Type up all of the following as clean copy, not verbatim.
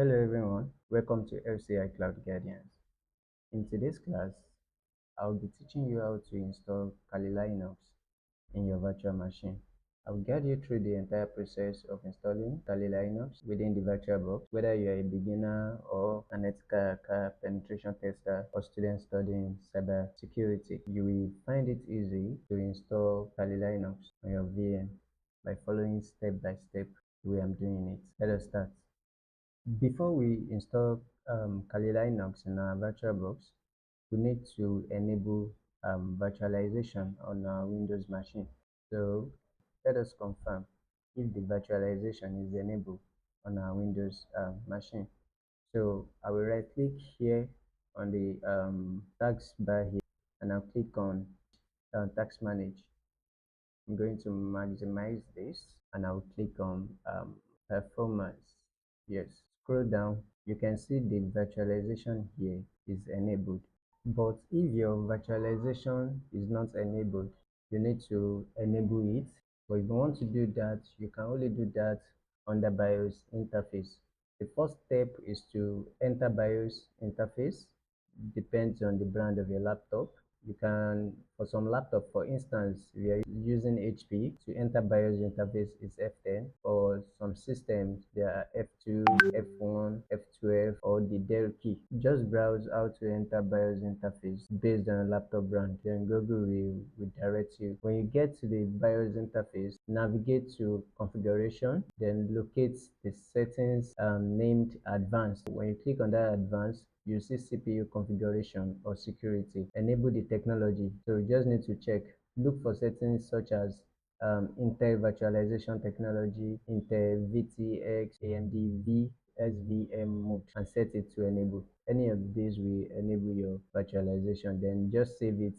Hello everyone, welcome to FCI Cloud Guardians. In today's class, I'll be teaching you how to install Kali Linux in your virtual machine. I'll guide you through the entire process of installing Kali Linux within the VirtualBox, whether you're a beginner or an ethical hacker, penetration tester, or student studying cybersecurity. You will find it easy to install Kali Linux on your VM by following step by step the way I'm doing it. Let us start. Before we install Kali Linux in our VirtualBox, we need to enable virtualization on our Windows machine. So let us confirm if the virtualization is enabled on our Windows machine. So I will right click here on the task bar here and I'll click on task manage. I'm going to maximize this and I'll click on performance. Yes, scroll down. You can see the virtualization here is enabled. But if your virtualization is not enabled, you need to enable it. But if you want to do that, you can only do that on the BIOS interface. The first step is to enter BIOS interface. Depends on the brand of your laptop. You can, for some laptop, for instance, if you are using HP, to enter BIOS interface is F10. For some systems, there are F2, F1, F12, or the Dell key. Just browse how to enter BIOS interface based on a laptop brand. Then Google will direct you. When you get to the BIOS interface, navigate to configuration, then locate the settings named advanced. When you click on that advanced, you see CPU configuration or security. Enable the technology. So you just need to check. Look for settings such as Intel virtualization technology, Intel VTX, AMD SVM mode, and set it to enable. Any of these will enable your virtualization. Then just save it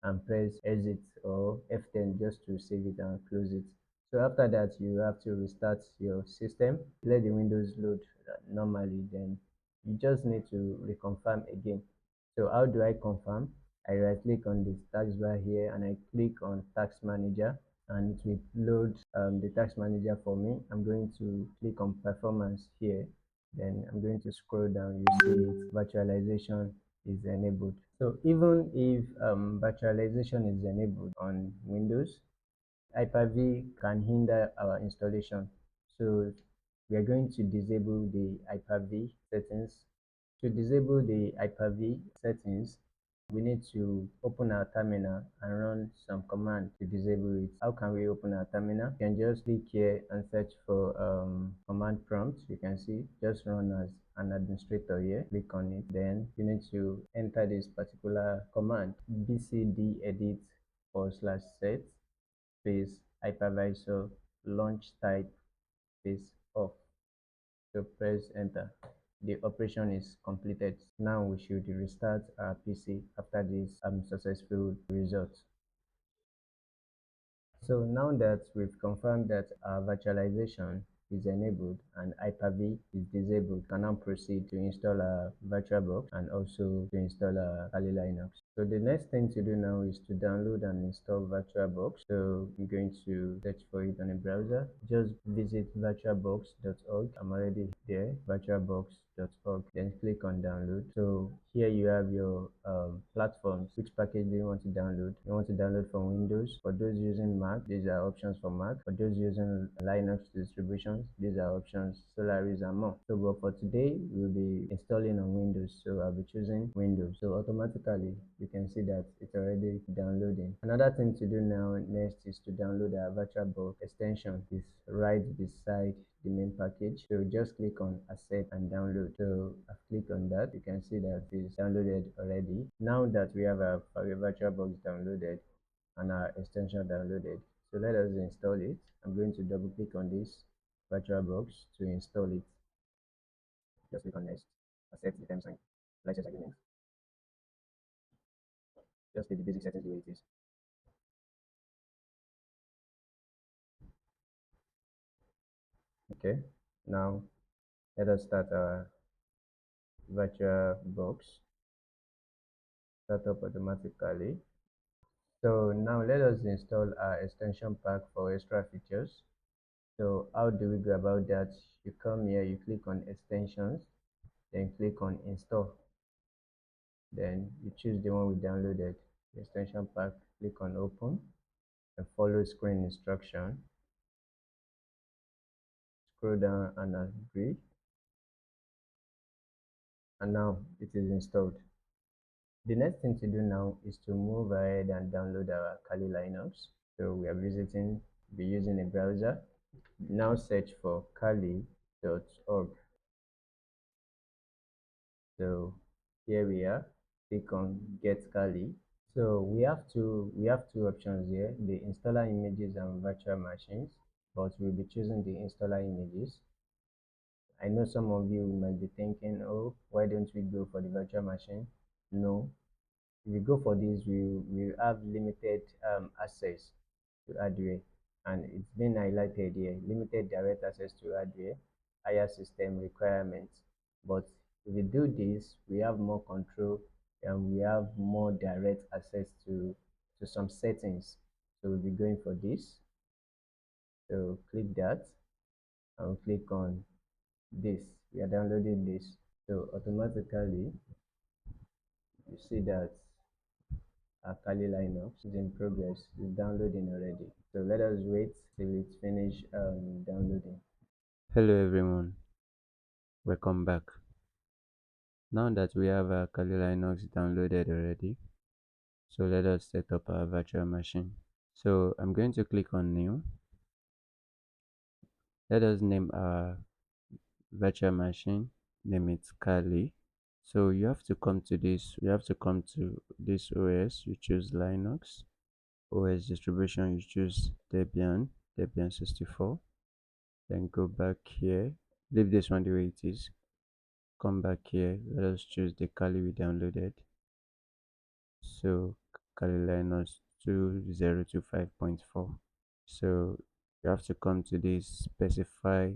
and press exit or F10 just to save it and close it. So after that, you have to restart your system. Let the Windows load normally. Then you just need to reconfirm again. So how do I confirm? I right click on the task bar here and I click on task manager and it will load the task manager for me. I'm going to click on performance here. Then I'm going to scroll down. You see it, virtualization is enabled. So even if virtualization is enabled on Windows, Hyper-V can hinder our installation. So we are going to disable the Hyper-V settings. To disable the Hyper-V settings, we need to open our terminal and run some command to disable it. How can we open our terminal? You can just click here and search for command prompt. You can see just run as an administrator here. Click on it. Then you need to enter this particular command bcd edit /set space hypervisor launch type space off. So press enter. The operation is completed. Now we should restart our PC after this successful result. So now that we've confirmed that our virtualization is enabled and Hyper-V is disabled, we can now proceed to install a VirtualBox and also to install a Kali Linux. So the next thing to do now is to download and install VirtualBox. So I'm going to search for it on a browser. Just visit virtualbox.org. I'm already there, virtualbox.org. Then click on download. So here you have your platforms. Which package do you want to download? You want to download from Windows. For those using Mac, these are options for Mac. For those using Linux distributions, these are options Solaris and more. So but for today, we'll be installing on Windows. So I'll be choosing Windows. So automatically, you can see that it's already downloading. Another thing to do now next is to download our VirtualBox extension. It's right beside the main package. So just click on accept and download. So I've clicked on that. You can see that it's downloaded already. Now that we have our VirtualBox downloaded and our extension downloaded, so let us install it. I'm going to double click on this VirtualBox to install it. Just click on next, accept the terms and license agreement. Just leave the basic settings the way it is. Okay, now let us start our VirtualBox. Start up automatically. So now let us install our extension pack for extra features. So how do we go about that? You come here, you click on extensions, then click on install. Then you choose the one we downloaded, the extension pack, click on open and follow screen instruction. Scroll down and agree. And now it is installed. The next thing to do now is to move ahead and download our Kali Linux. So we are be using a browser. Now search for kali.org. So here we are. Click on Get Kali. So we have two options here: the installer images and virtual machines. But we'll be choosing the installer images. I know some of you might be thinking, oh, why don't we go for the virtual machine? No, if we go for this, we have limited access to hardware, and it's been highlighted here: limited direct access to hardware, higher system requirements. But if we do this, we have more control and we have more direct access to some settings. So we'll be going for this. So click that and click on this. We are downloading this. So automatically you see that our Kali Linux is in progress. It's downloading already. So let us wait till it's finished downloading. Hello everyone, welcome back. Now that we have our Kali Linux downloaded already, so let us set up our virtual machine. So I'm going to click on new. Let us name our virtual machine, name it Kali. So you have to come to this OS, you choose Linux. OS distribution, you choose Debian 64. Then go back here, leave this one the way it is, come back here, let us choose the Kali we downloaded. So Kali Linux 2025.4. So you have to come to this specify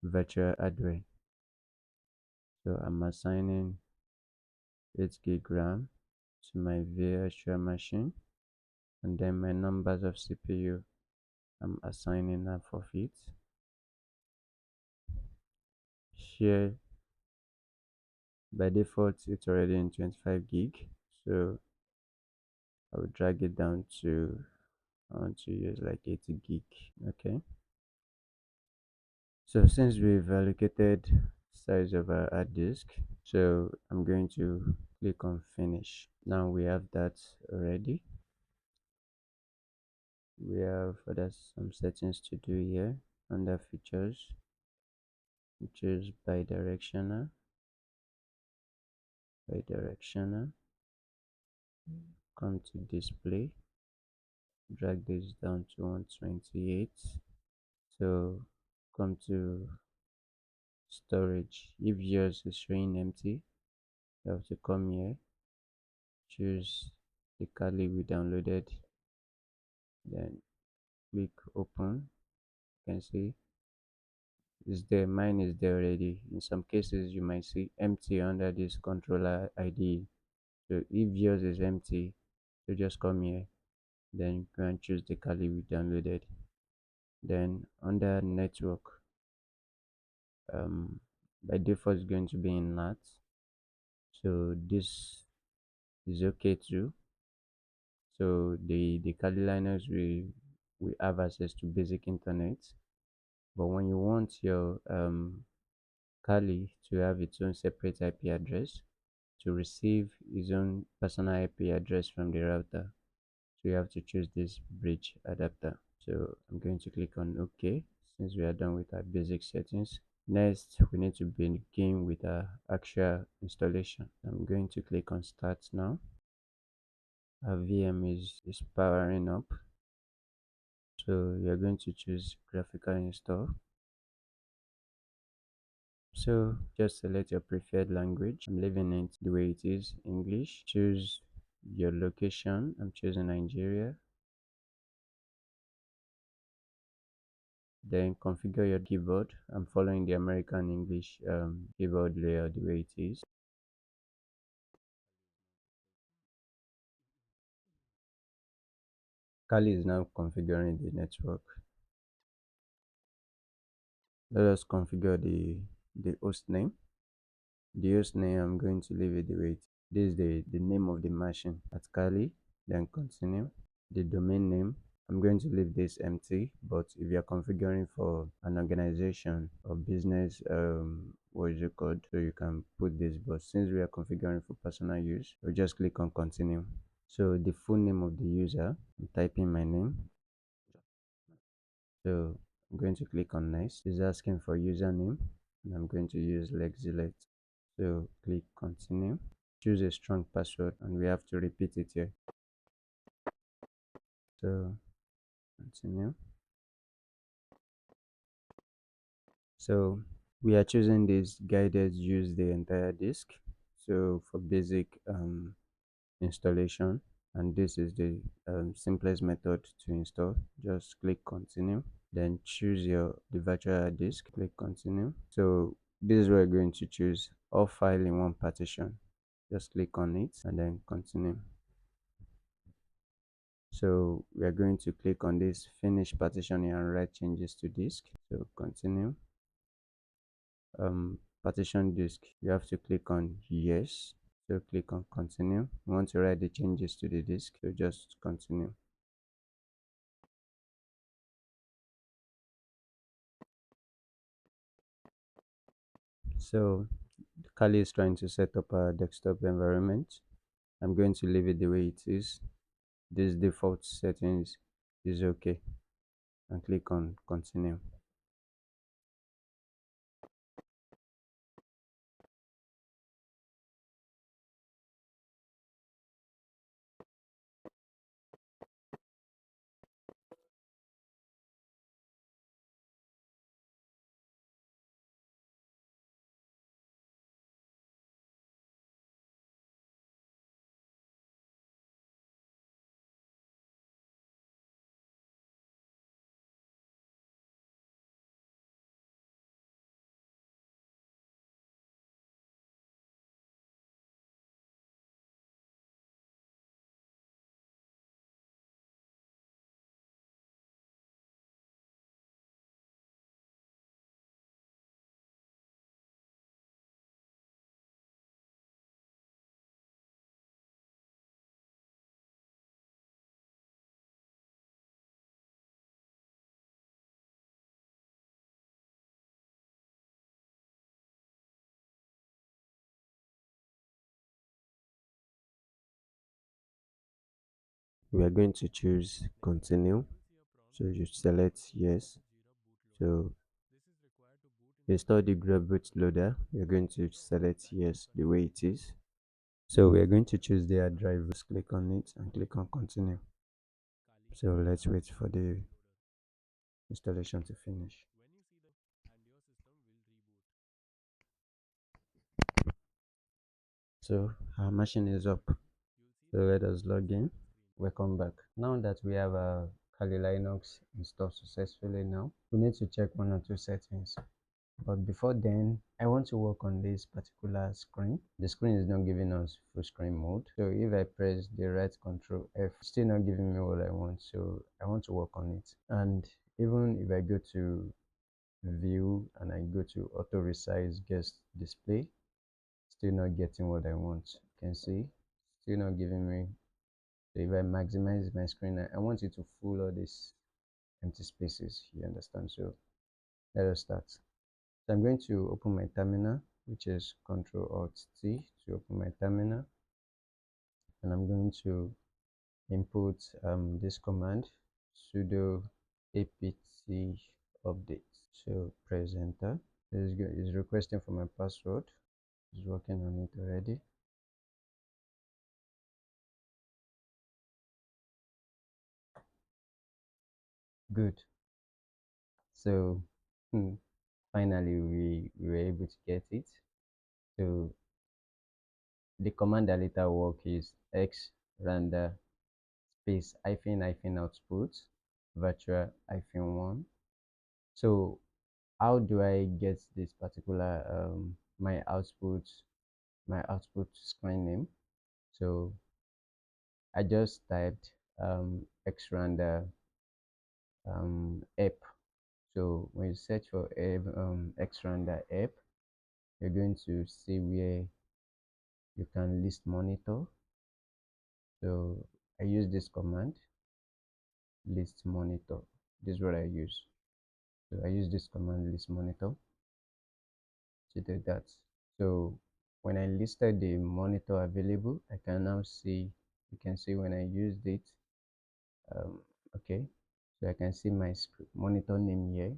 virtual hardware. So I'm assigning 8 gig RAM to my virtual machine, and then my numbers of CPU I'm assigning half of it. Here by default it's already in 25 gig, so I will drag it down to, I want to use like 80 gig. Okay, so since we've allocated size of our hard disk, so I'm going to click on finish. Now we have that already. We have some settings to do here under features, which is bi-directional. Come to display, drag this down to 128. So come to storage. If yours is showing empty, you have to come here, choose the Kali we downloaded, then click open. You can see it's there. Mine is there already. In some cases you might see empty under this controller ID. So if yours is empty, you just come here, then you can choose the Kali we downloaded. Then under network, by default it's going to be in NAT, so this is okay too. So the Kali Linux we have access to basic internet, but when you want your Kali to have its own separate IP address, to receive its own personal IP address from the router, so you have to choose this bridge adapter. So I'm going to click on OK since we are done with our basic settings. Next, we need to begin with our actual installation. I'm going to click on start now. Our VM is powering up. So we are going to choose graphical install. So just select your preferred language. I'm leaving it the way it is, English. Choose your location. I'm choosing Nigeria. Then configure your keyboard. I'm following the American English keyboard layout the way it is. Kali is now configuring the network. Let us configure the host name. The host name, I'm going to leave it the way it. This is the name of the machine at Kali, then continue. The domain name, I'm going to leave this empty, but if you're configuring for an organization or business, what is it called? So you can put this, but since we are configuring for personal use, we just click on continue. So the full name of the user, I'm typing my name. So I'm going to click on next. It's asking for username, and I'm going to use Lexilate. So click continue. Choose a strong password, and we have to repeat it here. So continue. So we are choosing this guided use the entire disk. So for basic installation, and this is the simplest method to install. Just click continue, then choose the virtual hard disk, click continue. So this is where we're going to choose all file in one partition. Just click on it and then continue. So we are going to click on this finish partitioning and write changes to disk. So continue. Partition disk, you have to click on yes. So click on continue. You want to write the changes to the disk, so just continue. So Kali is trying to set up a desktop environment. I'm going to leave it the way it is. This default settings is okay, and click on continue. We are going to choose continue. So you select yes. So install the grab bootloader. You're going to select yes the way it is. So we are going to choose the hard drive. Just click on it and click on continue. So let's wait for the installation to finish. So our machine is up. So let us log in. Welcome back. Now that we have a Kali Linux installed successfully now, we need to check one or two settings. But before then, I want to work on this particular screen. The screen is not giving us full screen mode. So if I press the right control F, it's still not giving me what I want. So I want to work on it. And even if I go to view and I go to auto resize guest display, still not getting what I want. You can see, still not giving me. So if I maximize my screen, I want it to fill all these empty spaces. You understand? So let us start. So I'm going to open my terminal, which is Control Alt T to open my terminal, and I'm going to input this command sudo apt update. So press enter. It's requesting for my password. It's working on it already. Good. So finally we were able to get it. So the command that later work is x random space hyphen output virtual hyphen one. So how do I get this particular my output screen name? So I just typed x random app. So when you search for X-Randa app, you're going to see where you can list monitor. So I use this command, list monitor. This is what I use. So I use this command, list monitor, to do that. So when I listed the monitor available, I can now see, you can see when I used it, okay, so I can see my monitor name here,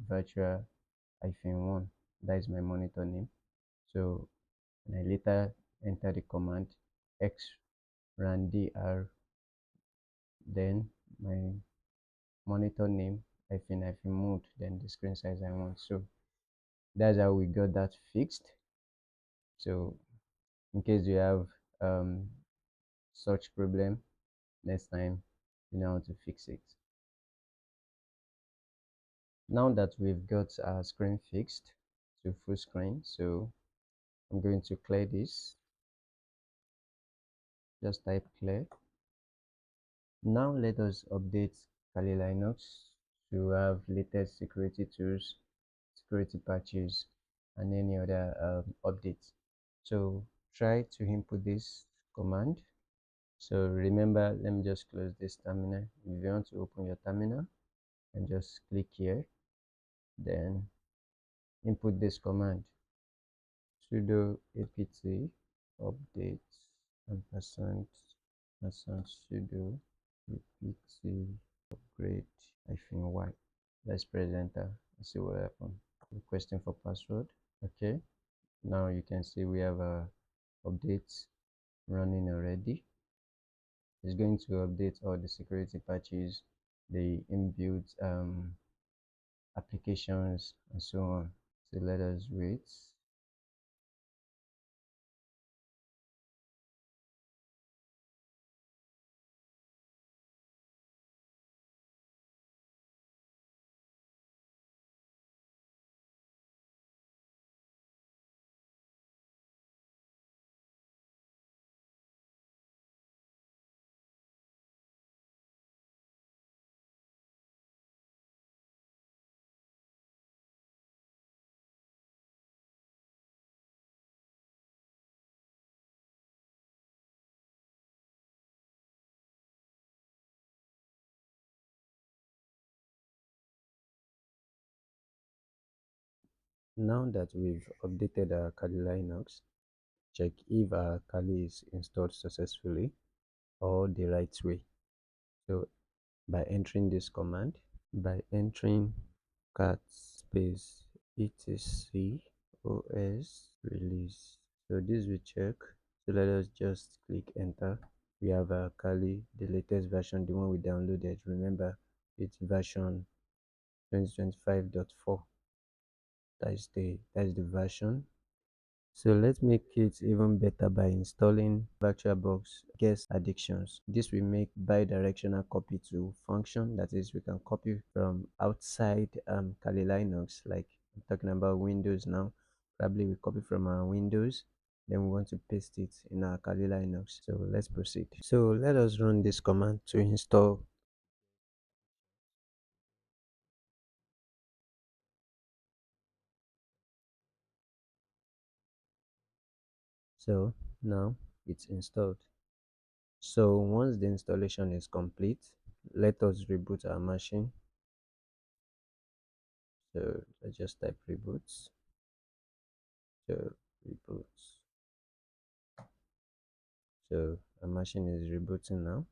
virtual-1. That is my monitor name. So when I later enter the command xrandr, then my monitor name hyphen mode, then the screen size I want. So that's how we got that fixed. So in case you have um, such problem next time, you know how to fix it. Now that we've got our screen fixed to full screen, so I'm going to clear this. Just type clear. Now let us update Kali Linux to have latest security tools, security patches, and any other updates. So try to input this command. So remember, let me just close this terminal. If you want to open your terminal, and just click here, then input this command, sudo apt update ampersand sudo apt upgrade -y. Let's press enter and see what happens. Requesting for password. Okay, now you can see we have updates running already. It's going to update all the security patches, the inbuilt applications, and so on. So let us wait. Now that we've updated our Kali Linux, check if our Kali is installed successfully or the right way. So by entering this command, by entering cat space etc os release. So this will check. So let us just click enter. We have our Kali, the latest version, the one we downloaded. Remember, it's version 2025.4. That's the version. So let's make it even better by installing VirtualBox guest addictions. This will make bi-directional copy to function. That is, we can copy from outside Kali Linux, like I'm talking about Windows now. Probably we copy from our Windows, then we want to paste it in our Kali Linux. So let's proceed. So let us run this command to install. So now it's installed. So once the installation is complete, let us reboot our machine. So I just type reboots. So reboots. So our machine is rebooting now.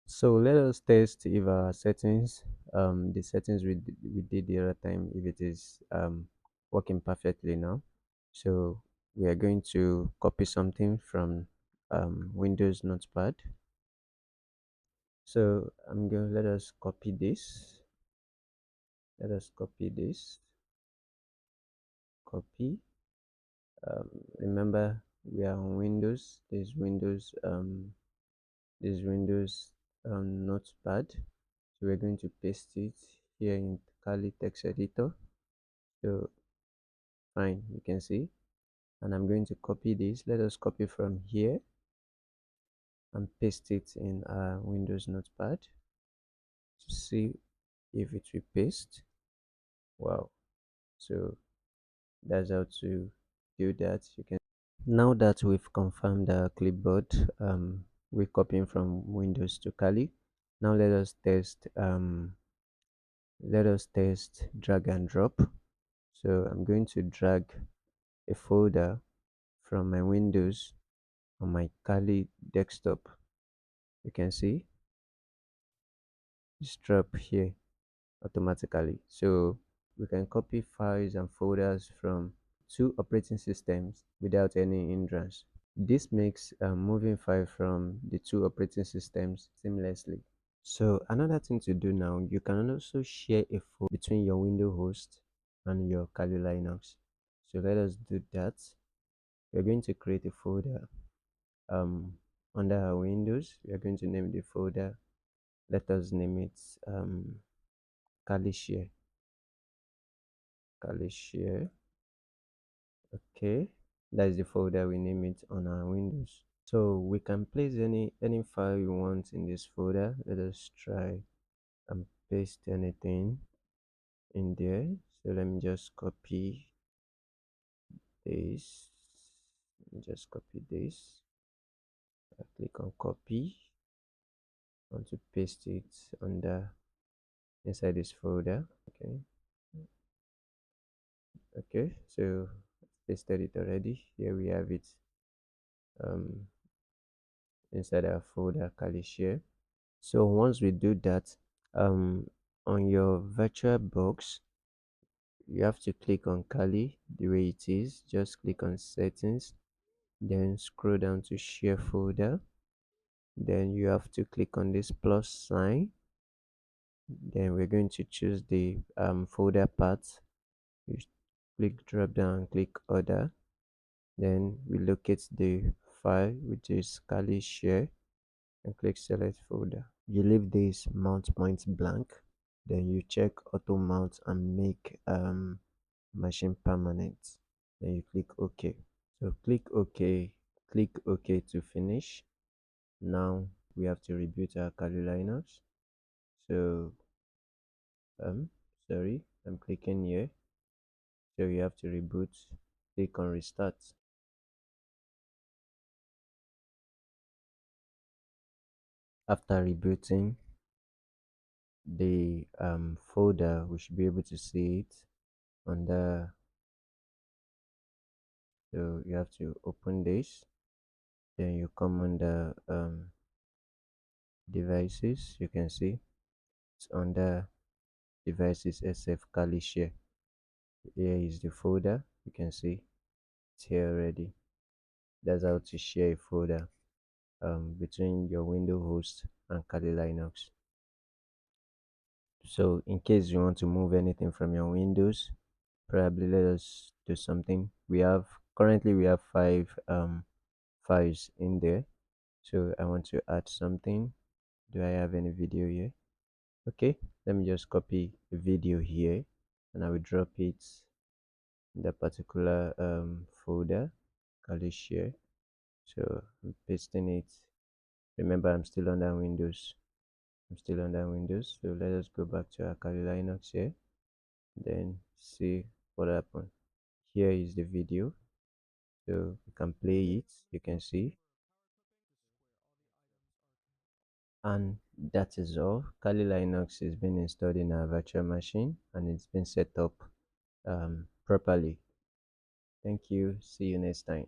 So let us test if our settings, the settings we did the other time, if it is working perfectly now. So we are going to copy something from Windows Notepad. So I'm going to let us copy this. Let us copy this. Copy. Remember, we are on Windows. This Windows Notepad. So we're going to paste it here in Kali text editor. So fine, you can see and I'm going to copy this. Let us copy from here and paste it in our Windows Notepad to see if it will paste. Wow. So that's how to do that. You can now that we've confirmed the clipboard, we're copying from Windows to Kali. Now let us test drag and drop. So I'm going to drag a folder from my Windows on my Kali desktop. You can see it's drop here automatically. So we can copy files and folders from two operating systems without any hindrance. This makes moving files from the two operating systems seamlessly. So another thing to do now, you can also share a folder between your Windows host and your Kali Linux. So let us do that. We're going to create a folder under our Windows. We are going to name the folder. Let us name it Kali Share. Kali Share. Okay, that is the folder we name it on our Windows. So we can place any file you want in this folder. Let us try and paste anything in there. So let me just copy this. Let me just copy this. I click on copy. I want to paste it under inside this folder. Okay, so pasted it already. Here we have it um, inside our folder Kali Share. So once we do that, on your virtual box, you have to click on Kali the way it is. Just click on settings, then scroll down to share folder. Then you have to click on this plus sign. Then we're going to choose the folder path. You click drop down, click order. Then we locate the file which is Kali Share and click select folder. You leave this mount point blank, then you check auto mount and make machine permanent, then you click OK. So click OK to finish. Now we have to reboot our Kali Linux. So sorry, I'm clicking here. So you have to reboot, click on restart. After rebooting the folder, we should be able to see it on the. So you have to open this, then you come under devices. You can see it's under devices SF Kali Share. Here is the folder. You can see it's here already. That's how to share a folder between your Windows host and Kali Linux. So in case you want to move anything from your Windows, probably let us do something. Currently we have 5 files in there. So I want to add something. Do I have any video here? Okay, let me just copy a video here and I will drop it in the particular folder Kali Share. So I'm pasting it. Remember, I'm still under Windows. So let us go back to our Kali Linux here, then see what happened. Here is the video, so you can play it. You can see, and that is all. Kali Linux is being installed in our virtual machine and it's been set up properly. Thank you. See you next time.